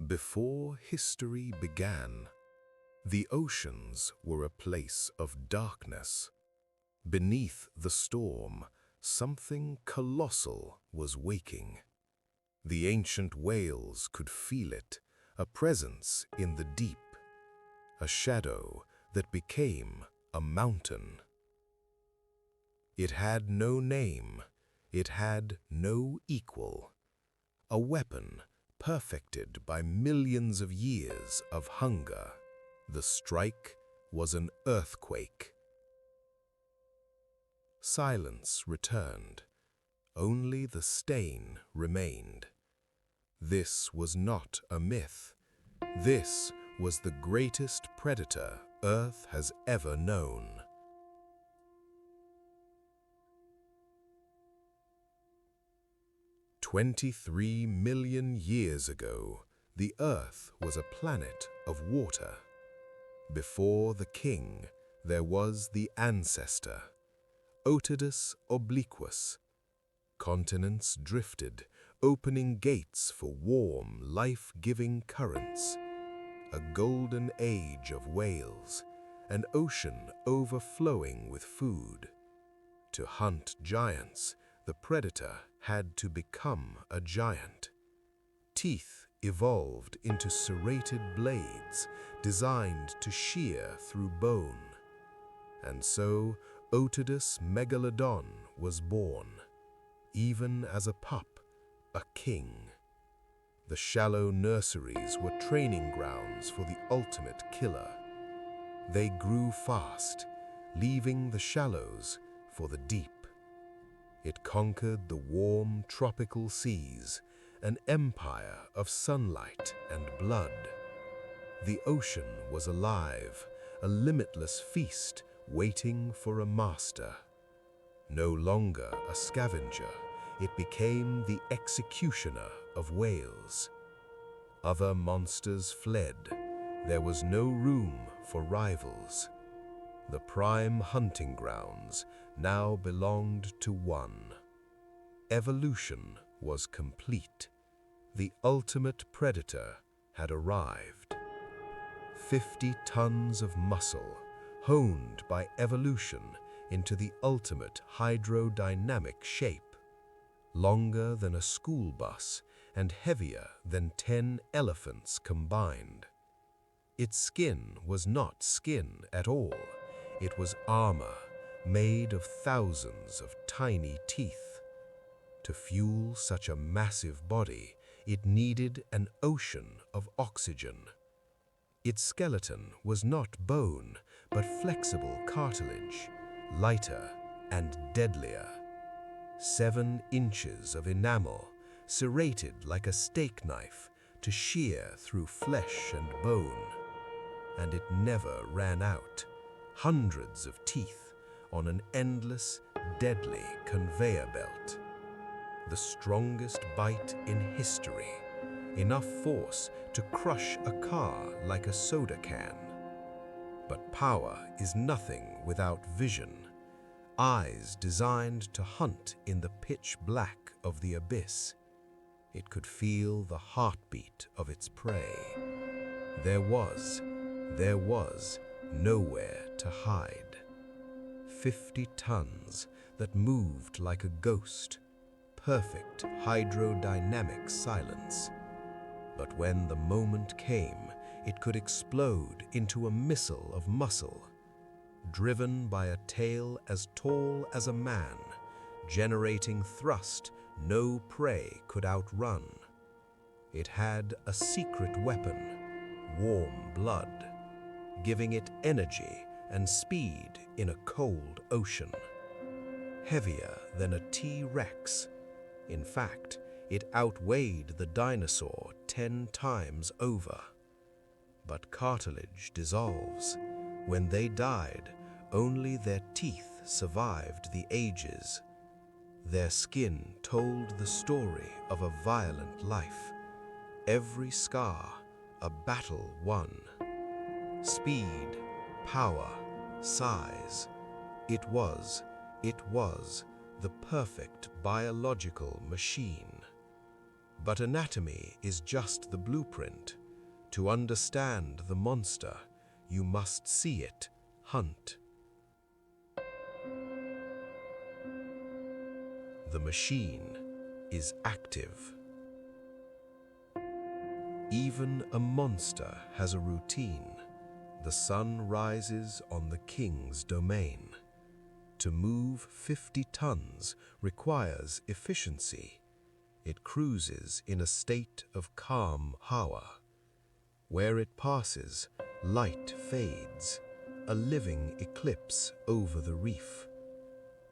Before history began, the oceans were a place of darkness. Beneath the storm, something colossal was waking. The ancient whales could feel it, a presence in the deep, a shadow that became a mountain. It had no name, it had no equal, a weapon perfected by millions of years of hunger. The strike was an earthquake. Silence returned. Only the stain remained. This was not a myth. This was the greatest predator Earth has ever known. 23 million years ago, the Earth was a planet of water. Before the king, there was the ancestor, Otodus obliquus. Continents drifted, opening gates for warm, life-giving currents. A golden age of whales, an ocean overflowing with food. To hunt giants, the predator had to become a giant. Teeth evolved into serrated blades designed to shear through bone. And so Otodus Megalodon was born. Even as a pup, a king. The shallow nurseries were training grounds for the ultimate killer. They grew fast, leaving the shallows for the deep. It conquered the warm tropical seas, an empire of sunlight and blood. The ocean was alive, a limitless feast waiting for a master. No longer a scavenger, it became the executioner of whales. Other monsters fled. There was no room for rivals. The prime hunting grounds now belonged to one. Evolution was complete. The ultimate predator had arrived. 50 tons of muscle, honed by evolution into the ultimate hydrodynamic shape. Longer than a school bus and heavier than 10 elephants combined. Its skin was not skin at all. It was armor made of thousands of tiny teeth. To fuel such a massive body, it needed an ocean of oxygen. Its skeleton was not bone, but flexible cartilage, lighter and deadlier. 7 inches of enamel, serrated like a steak knife to shear through flesh and bone. And it never ran out. Hundreds of teeth on an endless, deadly conveyor belt. The strongest bite in history, enough force to crush a car like a soda can. But power is nothing without vision. Eyes designed to hunt in the pitch black of the abyss. It could feel the heartbeat of its prey. There was nowhere to hide. 50 tons that moved like a ghost. Perfect hydrodynamic silence. But when the moment came, it could explode into a missile of muscle. Driven by a tail as tall as a man, generating thrust no prey could outrun. It had a secret weapon, warm blood, giving it energy and speed in a cold ocean. Heavier than a T-Rex. In fact, it outweighed the dinosaur 10 times over. But cartilage dissolves. When they died, only their teeth survived the ages. Their skin told the story of a violent life. Every scar, a battle won. Speed, power, size. It was the perfect biological machine. But anatomy is just the blueprint. To understand the monster, you must see it hunt. The machine is active. Even a monster has a routine. The sun rises on the king's domain. To move 50 tons requires efficiency. It cruises in a state of calm hawa. Where it passes, light fades, a living eclipse over the reef.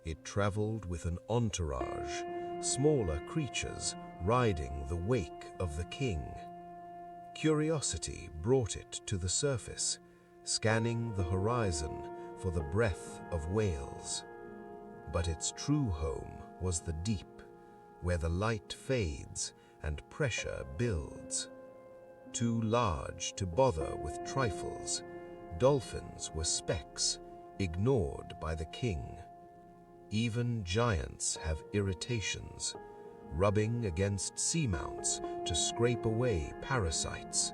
It traveled with an entourage, smaller creatures riding the wake of the king. Curiosity brought it to the surface, scanning the horizon for the breath of whales. But its true home was the deep, where the light fades and pressure builds. Too large to bother with trifles, dolphins were specks, ignored by the king. Even giants have irritations, rubbing against seamounts to scrape away parasites.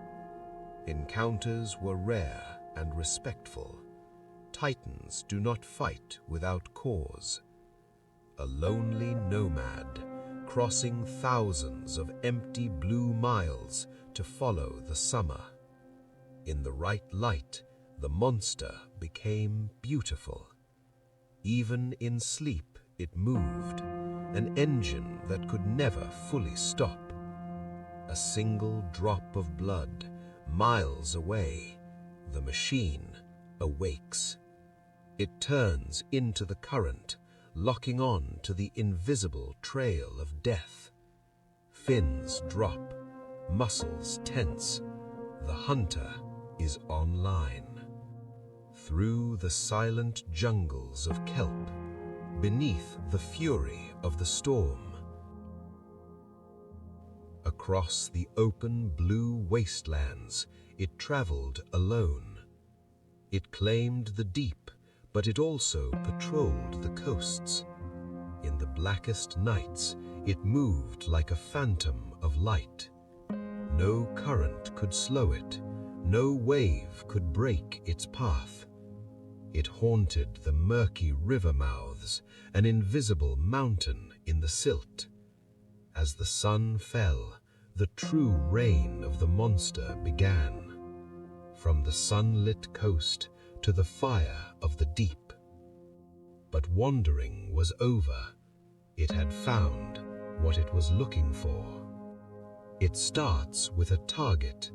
Encounters were rare and respectful. Titans do not fight without cause. A lonely nomad, crossing thousands of empty blue miles to follow the summer. In the right light, the monster became beautiful. Even in sleep, it moved, an engine that could never fully stop. A single drop of blood, miles away, the machine awakes. It turns into the current, locking on to the invisible trail of death. Fins drop, muscles tense. The hunter is online. Through the silent jungles of kelp, beneath the fury of the storm. Across the open blue wastelands, it traveled alone. It claimed the deep, but it also patrolled the coasts. In the blackest nights, it moved like a phantom of light. No current could slow it, no wave could break its path. It haunted the murky river mouths, an invisible mountain in the silt. As the sun fell, the true reign of the monster began. From the sunlit coast to the fire of the deep. But wandering was over. It had found what it was looking for. It starts with a target,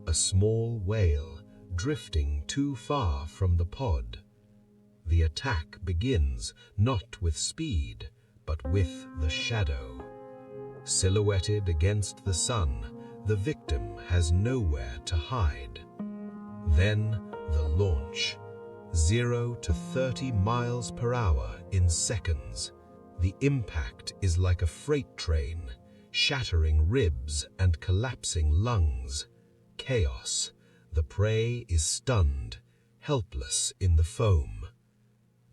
a small whale drifting too far from the pod. The attack begins not with speed, but with the shadow. Silhouetted against the sun, the victim has nowhere to hide. Then the launch. 0 to 30 miles per hour in seconds. The impact is like a freight train, shattering ribs and collapsing lungs. Chaos. The prey is stunned, helpless in the foam.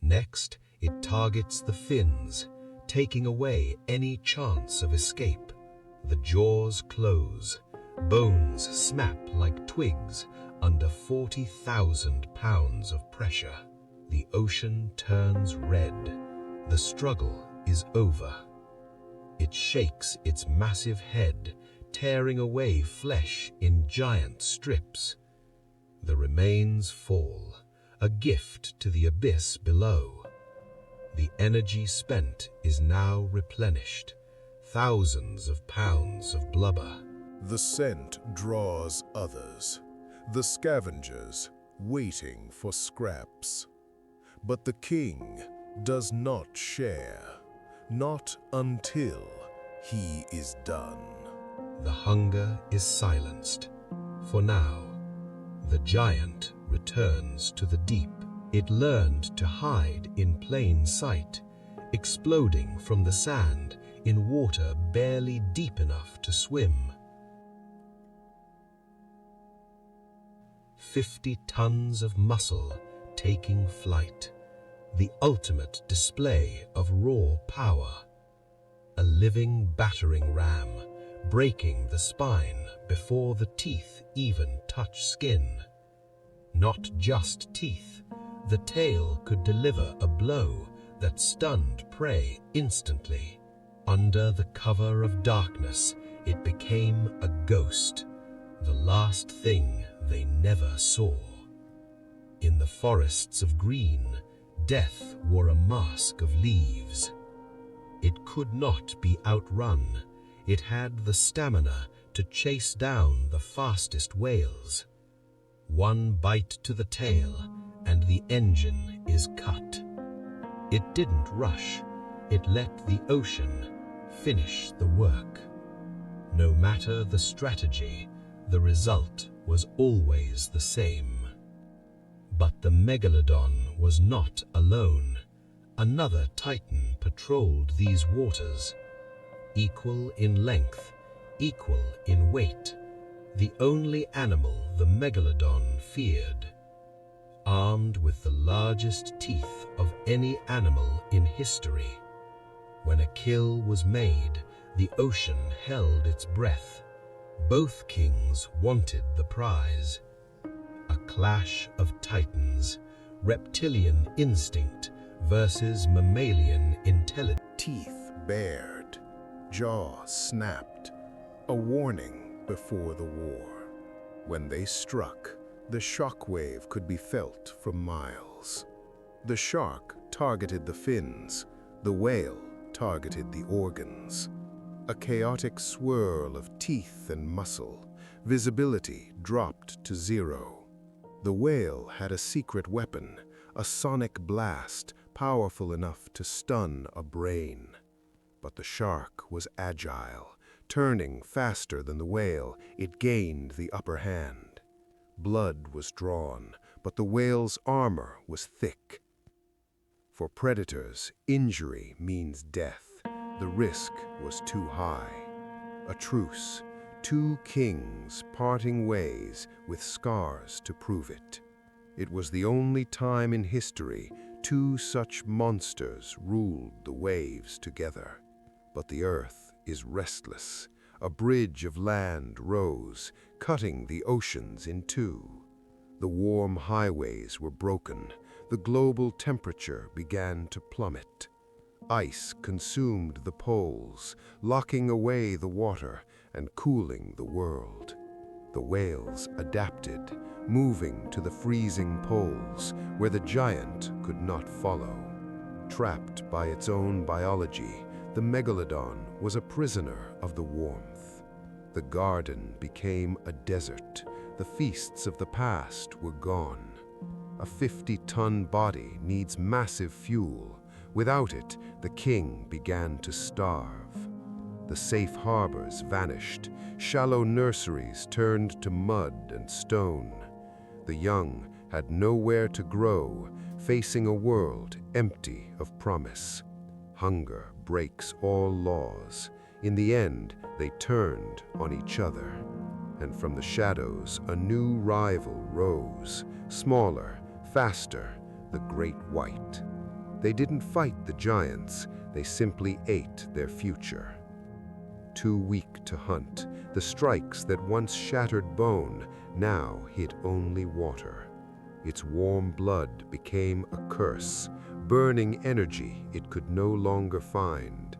Next, it targets the fins, taking away any chance of escape. The jaws close, bones snap like twigs under 40,000 pounds of pressure. The ocean turns red. The struggle is over. It shakes its massive head, tearing away flesh in giant strips. The remains fall, a gift to the abyss below. The energy spent is now replenished, thousands of pounds of blubber. The scent draws others, the scavengers waiting for scraps. But the king does not share, not until he is done. The hunger is silenced. For now, the giant returns to the deep. It learned to hide in plain sight, exploding from the sand in water barely deep enough to swim. 50 tons of muscle taking flight, the ultimate display of raw power. A living battering ram, breaking the spine before the teeth even touch skin. Not just teeth, the tail could deliver a blow that stunned prey instantly. Under the cover of darkness, it became a ghost, the last thing they never saw. In the forests of green, death wore a mask of leaves. It could not be outrun. It had the stamina to chase down the fastest whales. One bite to the tail, and the engine is cut. It didn't rush. It let the ocean finish the work. No matter the strategy, the result was always the same. But the Megalodon was not alone. Another titan patrolled these waters. Equal in length, equal in weight, the only animal the Megalodon feared. Armed with the largest teeth of any animal in history. When a kill was made, the ocean held its breath. Both kings wanted the prize. A clash of titans, reptilian instinct versus mammalian intelligence. Teeth bared, jaws snapped, a warning before the war. When they struck, the shockwave could be felt from miles. The shark targeted the fins, the whale targeted the organs. A chaotic swirl of teeth and muscle, visibility dropped to zero. The whale had a secret weapon, a sonic blast powerful enough to stun a brain. But the shark was agile. Turning faster than the whale, it gained the upper hand. Blood was drawn, but the whale's armor was thick. For predators, injury means death. The risk was too high. A truce, two kings parting ways with scars to prove it. It was the only time in history two such monsters ruled the waves together. But the earth is restless. A bridge of land rose, cutting the oceans in two. The warm highways were broken. The global temperature began to plummet. Ice consumed the poles, locking away the water and cooling the world. The whales adapted, moving to the freezing poles where the giant could not follow. Trapped by its own biology, the Megalodon was a prisoner of the warmth. The garden became a desert. The feasts of the past were gone. A 50-ton body needs massive fuel. Without it, the king began to starve. The safe harbors vanished. Shallow nurseries turned to mud and stone. The young had nowhere to grow, facing a world empty of promise. Hunger breaks all laws. In the end, they turned on each other. And from the shadows, a new rival rose. Smaller, faster, the Great White. They didn't fight the giants, they simply ate their future. Too weak to hunt, the strikes that once shattered bone now hit only water. Its warm blood became a curse, burning energy it could no longer find.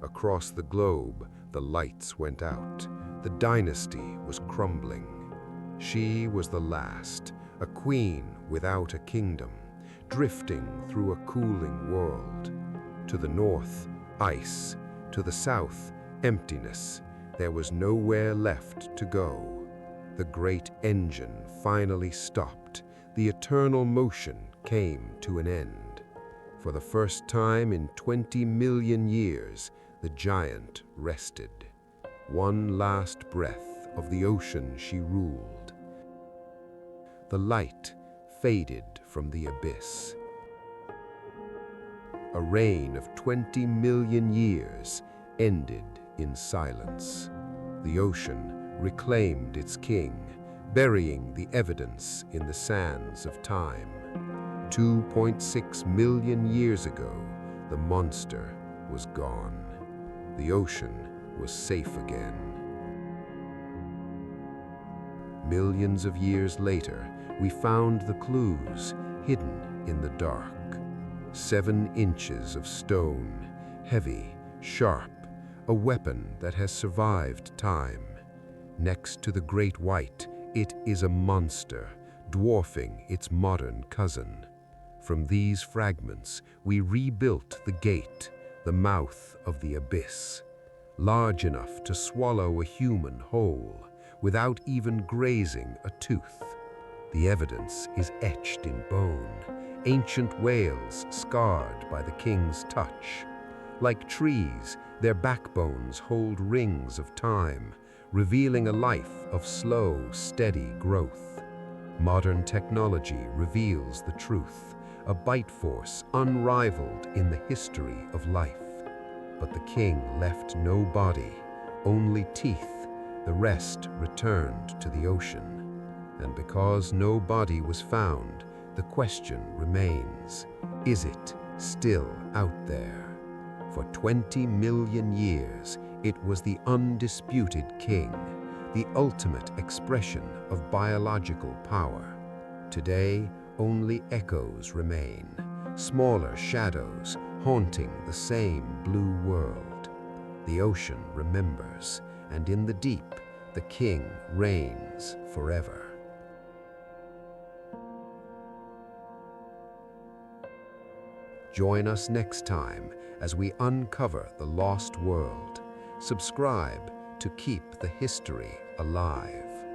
Across the globe, the lights went out. The dynasty was crumbling. She was the last, a queen without a kingdom, drifting through a cooling world. To the north, ice. To the south, emptiness. There was nowhere left to go. The great engine finally stopped. The eternal motion came to an end. For the first time in 20 million years, the giant rested. One last breath of the ocean she ruled. The light faded from the abyss. A reign of 20 million years ended in silence. The ocean reclaimed its king, burying the evidence in the sands of time. 2.6 million years ago, the monster was gone. The ocean was safe again. Millions of years later, we found the clues hidden in the dark. 7 inches of stone, heavy, sharp, a weapon that has survived time. Next to the great white, it is a monster, dwarfing its modern cousin. From these fragments, we rebuilt the gate, the mouth of the abyss, large enough to swallow a human whole, without even grazing a tooth. The evidence is etched in bone, ancient whales scarred by the king's touch. Like trees, their backbones hold rings of time, revealing a life of slow, steady growth. Modern technology reveals the truth, a bite force unrivaled in the history of life. But the king left no body, only teeth. The rest returned to the ocean. And because no body was found, the question remains, is it still out there? For 20 million years, it was the undisputed king, the ultimate expression of biological power. Today, only echoes remain, smaller shadows haunting the same blue world. The ocean remembers, and in the deep, the king reigns forever. Join us next time as we uncover the lost world. Subscribe to keep the history alive.